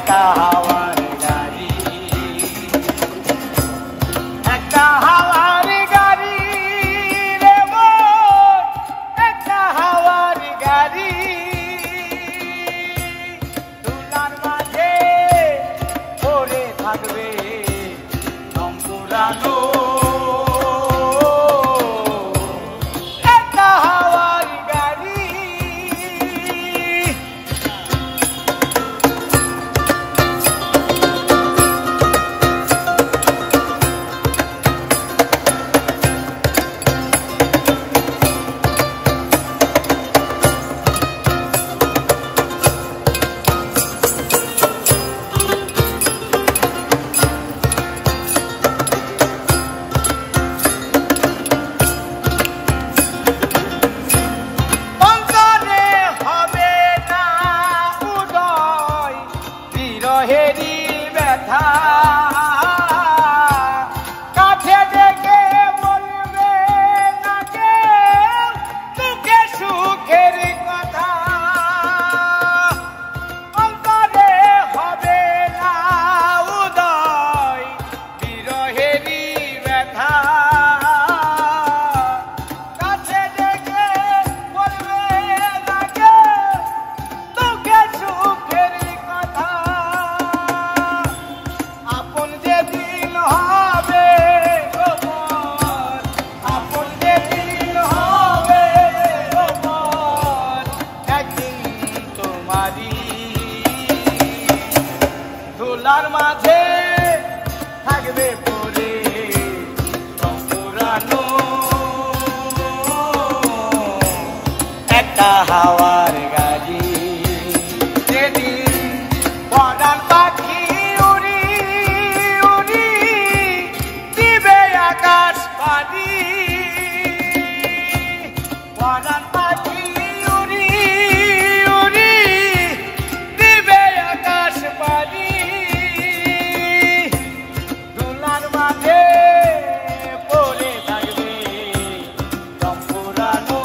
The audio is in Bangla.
একটা হাওয়ার গাড়ি, একটা হাওয়ার গাড়ি রে মন, একটা হাওয়ার গাড়ি। তুলার মাঝে পড়ে থাকবে দম পুরানো একটা হাওয়ার গাড়ি। হেরি ব্যথা কাছে ডেকে বলবে না কেউ মুখে সুখের কথা, অন্তরে হবে না উদয় বিরহেরি ব্যথা। কাছে ডেকে বলবে না কেউ মুখে সুখের কথা। আপন যেদিন হবে গোপন, আপন যেদিন হবে গোপন, একদিন তোমারই ধুলার মাঝে থাকবে পড়ে দম পুরানো একটা হাওয়ার গাড়ি। যেদিন পরাণ পাখি উড়ি উড়ি দিবে আকাশ পানি, পরাণ পাখি উড়ি উড়ি দিবে আকাশ পানি। ধুলার মাঝে পড়ে থাকবে দম পুরানো